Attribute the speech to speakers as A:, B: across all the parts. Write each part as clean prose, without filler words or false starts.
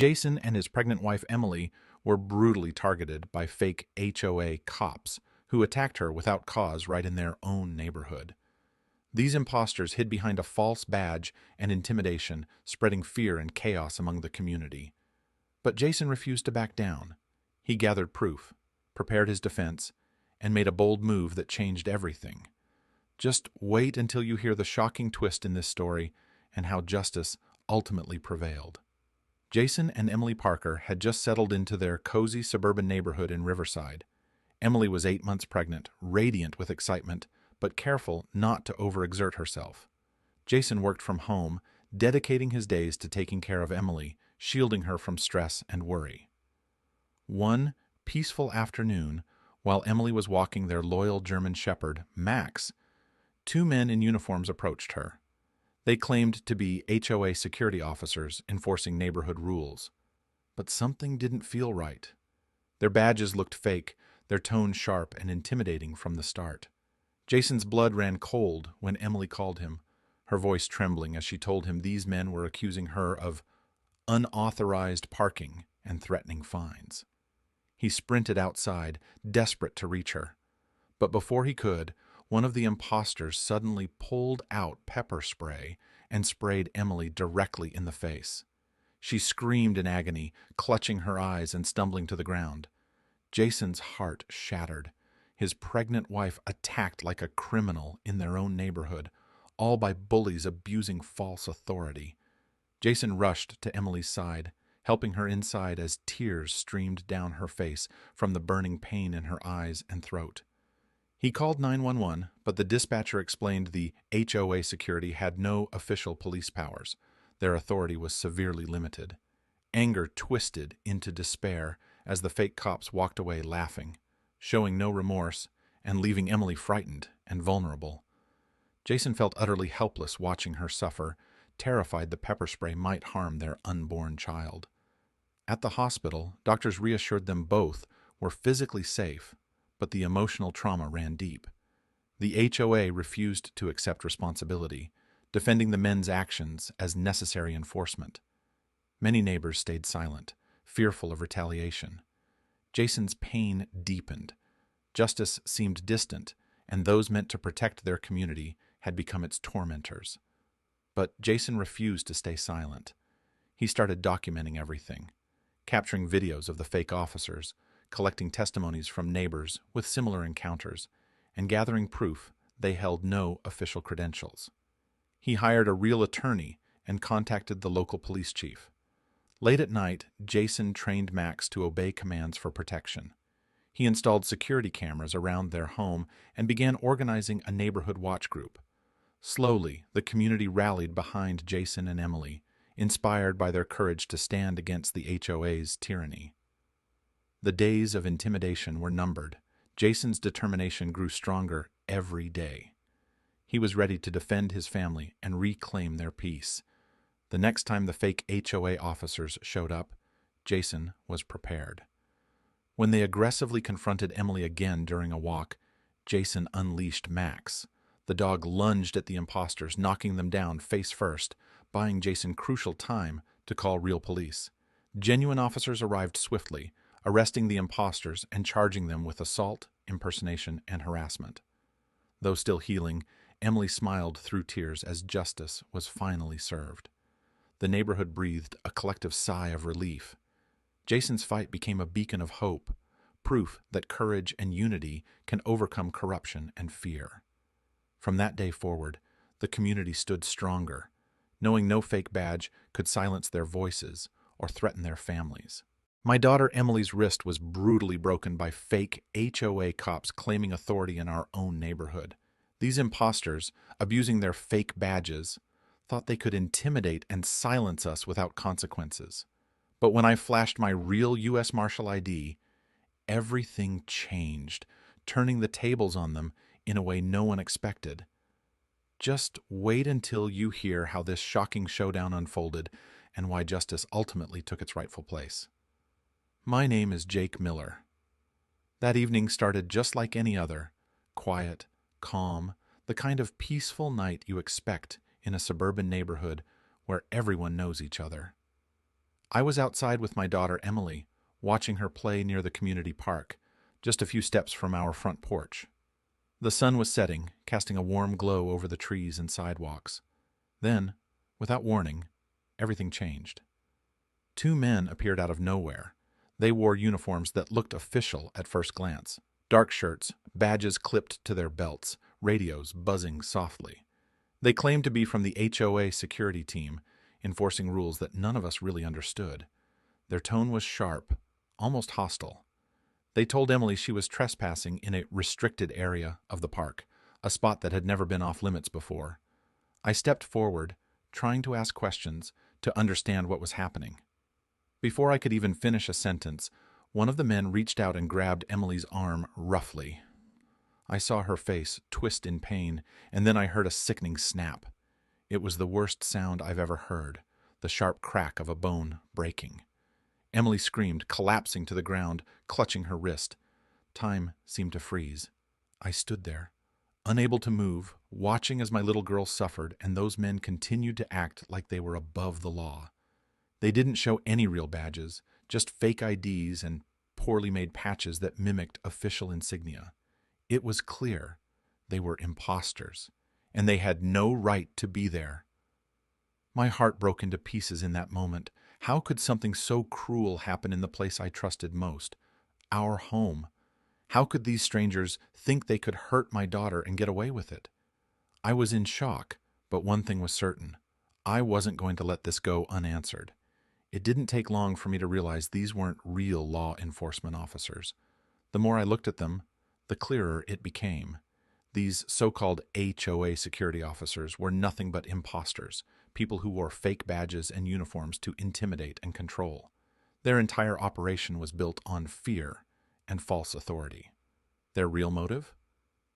A: Jason and his pregnant wife Emily were brutally targeted by fake HOA cops who attacked her without cause right in their own neighborhood. These imposters hid behind a false badge and intimidation, spreading fear and chaos among the community. But Jason refused to back down. He gathered proof, prepared his defense, and made a bold move that changed everything. Just wait until you hear the shocking twist in this story and how justice ultimately prevailed. Jason and Emily Parker had just settled into their cozy suburban neighborhood in Riverside. Emily was 8 months pregnant, radiant with excitement, but careful not to overexert herself. Jason worked from home, dedicating his days to taking care of Emily, shielding her from stress and worry. One peaceful afternoon, while Emily was walking their loyal German shepherd, Max, two men in uniforms approached her. They claimed to be HOA security officers enforcing neighborhood rules. But something didn't feel right. Their badges looked fake, their tone sharp and intimidating from the start. Jason's blood ran cold when Emily called him, her voice trembling as she told him these men were accusing her of unauthorized parking and threatening fines. He sprinted outside, desperate to reach her. But before he could, one of the imposters suddenly pulled out pepper spray and sprayed Emily directly in the face. She screamed in agony, clutching her eyes and stumbling to the ground. Jason's heart shattered. His pregnant wife attacked like a criminal in their own neighborhood, all by bullies abusing false authority. Jason rushed to Emily's side, helping her inside as tears streamed down her face from the burning pain in her eyes and throat. He called 911, but the dispatcher explained the HOA security had no official police powers. Their authority was severely limited. Anger twisted into despair as the fake cops walked away laughing, showing no remorse and leaving Emily frightened and vulnerable. Jason felt utterly helpless watching her suffer, terrified the pepper spray might harm their unborn child. At the hospital, doctors reassured them both were physically safe, but the emotional trauma ran deep. The HOA refused to accept responsibility, defending the men's actions as necessary enforcement. Many neighbors stayed silent, fearful of retaliation. Jason's pain deepened. Justice seemed distant, and those meant to protect their community had become its tormentors. But Jason refused to stay silent. He started documenting everything, capturing videos of the fake officers, collecting testimonies from neighbors with similar encounters, and gathering proof they held no official credentials. He hired a real attorney and contacted the local police chief. Late at night, Jason trained Max to obey commands for protection. He installed security cameras around their home and began organizing a neighborhood watch group. Slowly, the community rallied behind Jason and Emily, inspired by their courage to stand against the HOA's tyranny. The days of intimidation were numbered. Jason's determination grew stronger every day. He was ready to defend his family and reclaim their peace. The next time the fake HOA officers showed up, Jason was prepared. When they aggressively confronted Emily again during a walk, Jason unleashed Max. The dog lunged at the imposters, knocking them down face first, buying Jason crucial time to call real police. Genuine officers arrived swiftly, arresting the imposters and charging them with assault, impersonation, and harassment. Though still healing, Emily smiled through tears as justice was finally served. The neighborhood breathed a collective sigh of relief. Jason's fight became a beacon of hope, proof that courage and unity can overcome corruption and fear. From that day forward, the community stood stronger, knowing no fake badge could silence their voices or threaten their families. My daughter Emily's wrist was brutally broken by fake HOA cops claiming authority in our own neighborhood. These imposters, abusing their fake badges, thought they could intimidate and silence us without consequences. But when I flashed my real U.S. Marshal ID, everything changed, turning the tables on them in a way no one expected. Just wait until you hear how this shocking showdown unfolded and why justice ultimately took its rightful place. My name is Jake Miller. That evening started just like any other, quiet, calm, the kind of peaceful night you expect in a suburban neighborhood where everyone knows each other. I was outside with my daughter Emily, watching her play near the community park, just a few steps from our front porch. The sun was setting, casting a warm glow over the trees and sidewalks. Then, without warning, everything changed. Two men appeared out of nowhere. They wore uniforms that looked official at first glance. Dark shirts, badges clipped to their belts, radios buzzing softly. They claimed to be from the HOA security team, enforcing rules that none of us really understood. Their tone was sharp, almost hostile. They told Emily she was trespassing in a restricted area of the park, a spot that had never been off limits before. I stepped forward, trying to ask questions, to understand what was happening. Before I could even finish a sentence, one of the men reached out and grabbed Emily's arm roughly. I saw her face twist in pain, and then I heard a sickening snap. It was the worst sound I've ever heard, the sharp crack of a bone breaking. Emily screamed, collapsing to the ground, clutching her wrist. Time seemed to freeze. I stood there, unable to move, watching as my little girl suffered, and those men continued to act like they were above the law. They didn't show any real badges, just fake IDs and poorly made patches that mimicked official insignia. It was clear they were imposters, and they had no right to be there. My heart broke into pieces in that moment. How could something so cruel happen in the place I trusted most, our home? How could these strangers think they could hurt my daughter and get away with it? I was in shock, but one thing was certain. I wasn't going to let this go unanswered. It didn't take long for me to realize these weren't real law enforcement officers. The more I looked at them, the clearer it became. These so-called HOA security officers were nothing but imposters, people who wore fake badges and uniforms to intimidate and control. Their entire operation was built on fear and false authority. Their real motive?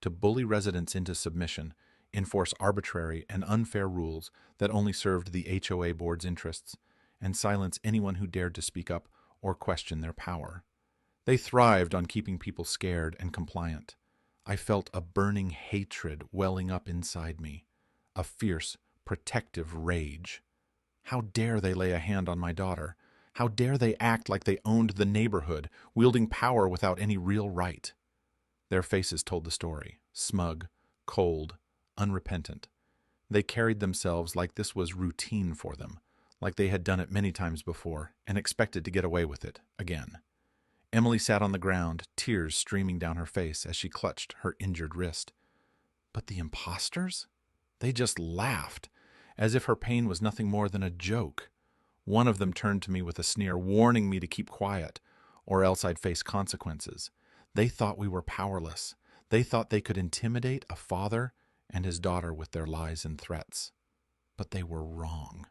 A: To bully residents into submission, enforce arbitrary and unfair rules that only served the HOA board's interests, and silence anyone who dared to speak up or question their power. They thrived on keeping people scared and compliant. I felt a burning hatred welling up inside me, a fierce, protective rage. How dare they lay a hand on my daughter? How dare they act like they owned the neighborhood, wielding power without any real right? Their faces told the story, smug, cold, unrepentant. They carried themselves like this was routine for them, like they had done it many times before and expected to get away with it again. Emily sat on the ground, tears streaming down her face as she clutched her injured wrist. But the imposters? They just laughed, as if her pain was nothing more than a joke. One of them turned to me with a sneer, warning me to keep quiet, or else I'd face consequences. They thought we were powerless. They thought they could intimidate a father and his daughter with their lies and threats. But they were wrong.